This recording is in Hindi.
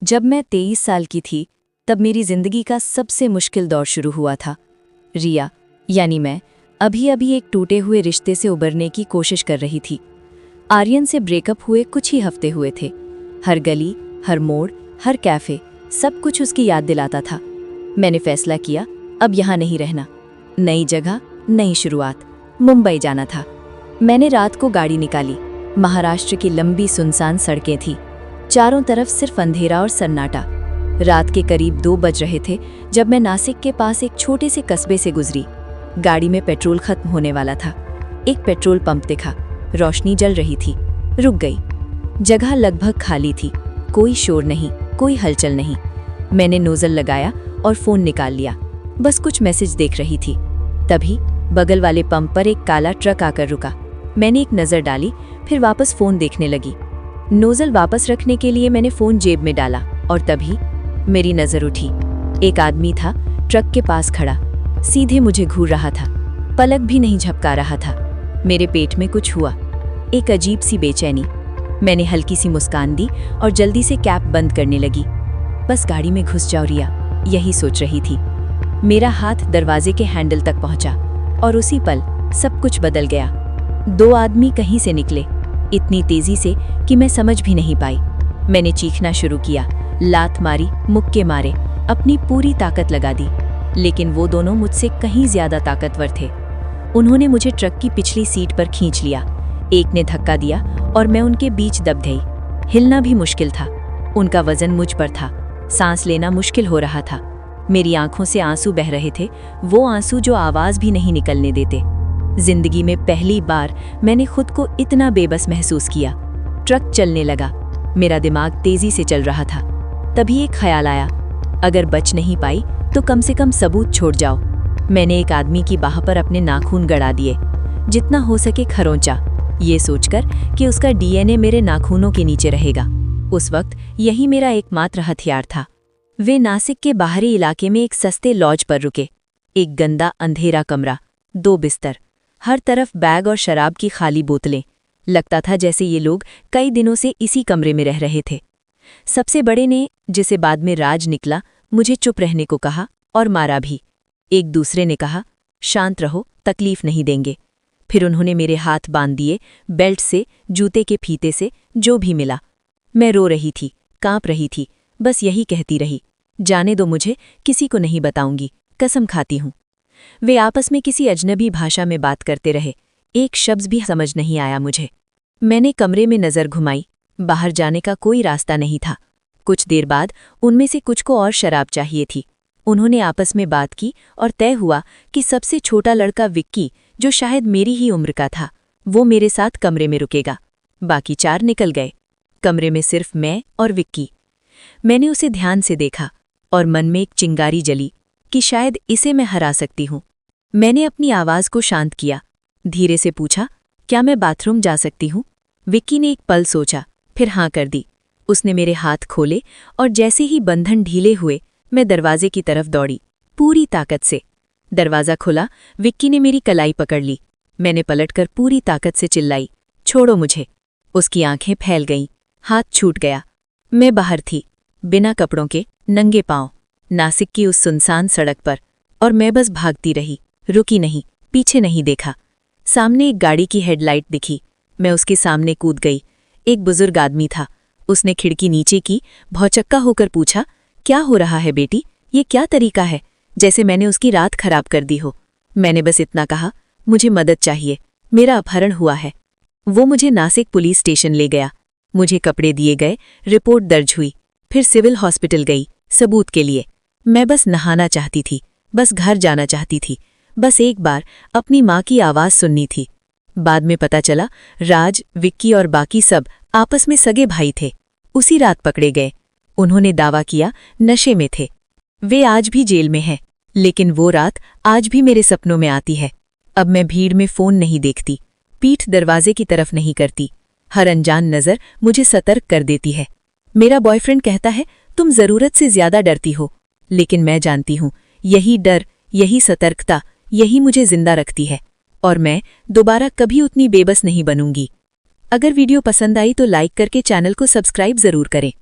जब मैं 23 साल की थी, तब मेरी जिंदगी का सबसे मुश्किल दौर शुरू हुआ था। रिया यानी मैं अभी अभी एक टूटे हुए रिश्ते से उबरने की कोशिश कर रही थी। आर्यन से ब्रेकअप हुए कुछ ही हफ्ते हुए थे। हर गली, हर मोड़, हर कैफे, सब कुछ उसकी याद दिलाता था। मैंने फैसला किया, अब यहाँ नहीं रहना। नई जगह, नई शुरुआत, मुंबई जाना था। मैंने रात को गाड़ी निकाली। महाराष्ट्र की लंबी सुनसान सड़कें थी, चारों तरफ सिर्फ अंधेरा और सन्नाटा। रात के करीब 2 बज रहे थे जब मैं नासिक के पास एक छोटे से कस्बे से गुजरी। गाड़ी में पेट्रोल खत्म होने वाला था। एक पेट्रोल पंप दिखा, रोशनी जल रही थी। रुक गई। जगह लगभग खाली थी, कोई शोर नहीं, कोई हलचल नहीं। मैंने नोजल लगाया और फोन निकाल लिया, बस कुछ मैसेज देख रही थी। तभी बगल वाले पंप पर एक काला ट्रक आकर रुका। मैंने एक नज़र डाली, फिर वापस फोन देखने लगी। नोजल वापस रखने के लिए मैंने फोन जेब में डाला और तभी मेरी नज़र उठी। एक आदमी था ट्रक के पास खड़ा, सीधे मुझे घूर रहा था, पलक भी नहीं झपका रहा था। मेरे पेट में कुछ हुआ, एक अजीब सी बेचैनी। मैंने हल्की सी मुस्कान दी और जल्दी से कैप बंद करने लगी। बस गाड़ी में घुस जाओ रिया, यही सोच रही थी। मेरा हाथ दरवाजे के हैंडल तक पहुंचा और उसी पल सब कुछ बदल गया। 2 आदमी कहीं से निकले, इतनी तेजी से कि मैं समझ भी नहीं पाई। मैंने चीखना शुरू किया, लात मारी, मुक्के मारे, अपनी पूरी ताकत लगा दी, लेकिन वो दोनों मुझसे कहीं ज्यादा ताकतवर थे। उन्होंने मुझे ट्रक की पिछली सीट पर खींच लिया। एक ने धक्का दिया और मैं उनके बीच दब गई। हिलना भी मुश्किल था, उनका वजन मुझ पर था। सांस लेना मुश्किल हो रहा था। मेरी आंखों से आंसू बह रहे थे, वो आंसू जो आवाज भी नहीं निकलने देते। जिंदगी में पहली बार मैंने खुद को इतना बेबस महसूस किया। ट्रक चलने लगा, मेरा दिमाग तेजी से चल रहा था। तभी एक ख्याल आया, अगर बच नहीं पाई तो कम से कम सबूत छोड़ जाओ। मैंने एक आदमी की बाह पर अपने नाखून गड़ा दिए, जितना हो सके खरोंचा, ये सोचकर कि उसका डीएनए मेरे नाखूनों के नीचे रहेगा। उस वक्त यही मेरा एकमात्र हथियार था। वे नासिक के बाहरी इलाके में एक सस्ते लॉज पर रुके। एक गंदा अंधेरा कमरा, 2 बिस्तर, हर तरफ बैग और शराब की खाली बोतलें। लगता था जैसे ये लोग कई दिनों से इसी कमरे में रह रहे थे। सबसे बड़े ने, जिसे बाद में राज निकला, मुझे चुप रहने को कहा और मारा भी। एक दूसरे ने कहा, शांत रहो, तकलीफ नहीं देंगे। फिर उन्होंने मेरे हाथ बांध दिए, बेल्ट से, जूते के फीते से, जो भी मिला। मैं रो रही थी, कांप रही थी, बस यही कहती रही, जाने दो मुझे, किसी को नहीं बताऊंगी, कसम खाती हूं। वे आपस में किसी अजनबी भाषा में बात करते रहे, एक शब्द भी समझ नहीं आया मुझे। मैंने कमरे में नज़र घुमाई, बाहर जाने का कोई रास्ता नहीं था। कुछ देर बाद उनमें से कुछ को और शराब चाहिए थी। उन्होंने आपस में बात की और तय हुआ कि सबसे छोटा लड़का विक्की, जो शायद मेरी ही उम्र का था, वो मेरे साथ कमरे में रुकेगा। बाकी 4 निकल गए। कमरे में सिर्फ मैं और विक्की। मैंने उसे ध्यान से देखा और मन में एक चिंगारी जली कि शायद इसे मैं हरा सकती हूँ। मैंने अपनी आवाज़ को शांत किया, धीरे से पूछा, क्या मैं बाथरूम जा सकती हूँ? विक्की ने एक पल सोचा, फिर हाँ कर दी। उसने मेरे हाथ खोले और जैसे ही बंधन ढीले हुए, मैं दरवाजे की तरफ दौड़ी, पूरी ताकत से। दरवाज़ा खुला, विक्की ने मेरी कलाई पकड़ ली। मैंने पलटकर पूरी ताकत से चिल्लाई, छोड़ो मुझे। उसकी आंखें फैल गईं, हाथ छूट गया। मैं बाहर थी, बिना कपड़ों के, नंगे पांव, नासिक की उस सुनसान सड़क पर, और मैं बस भागती रही, रुकी नहीं, पीछे नहीं देखा। सामने एक गाड़ी की हेडलाइट दिखी, मैं उसके सामने कूद गई। एक बुजुर्ग आदमी था। उसने खिड़की नीचे की, भौचक्का होकर पूछा, क्या हो रहा है बेटी, ये क्या तरीका है, जैसे मैंने उसकी रात खराब कर दी हो। मैंने बस इतना कहा, मुझे मदद चाहिए, मेरा अपहरण हुआ है। वो मुझे नासिक पुलिस स्टेशन ले गया। मुझे कपड़े दिए गए, रिपोर्ट दर्ज हुई, फिर सिविल हॉस्पिटल गई, सबूत के लिए। मैं बस नहाना चाहती थी, बस घर जाना चाहती थी, बस एक बार अपनी माँ की आवाज़ सुननी थी। बाद में पता चला, राज, विक्की और बाकी सब आपस में सगे भाई थे। उसी रात पकड़े गए। उन्होंने दावा किया नशे में थे। वे आज भी जेल में हैं, लेकिन वो रात आज भी मेरे सपनों में आती है। अब मैं भीड़ में फ़ोन नहीं देखती, पीठ दरवाजे की तरफ नहीं करती। हर अनजान नज़र मुझे सतर्क कर देती है। मेरा बॉयफ्रेंड कहता है, तुम ज़रूरत से ज़्यादा डरती हो, लेकिन मैं जानती हूँ, यही डर, यही सतर्कता, यही मुझे जिंदा रखती है, और मैं दोबारा कभी उतनी बेबस नहीं बनूंगी। अगर वीडियो पसंद आई तो लाइक करके चैनल को सब्सक्राइब ज़रूर करें।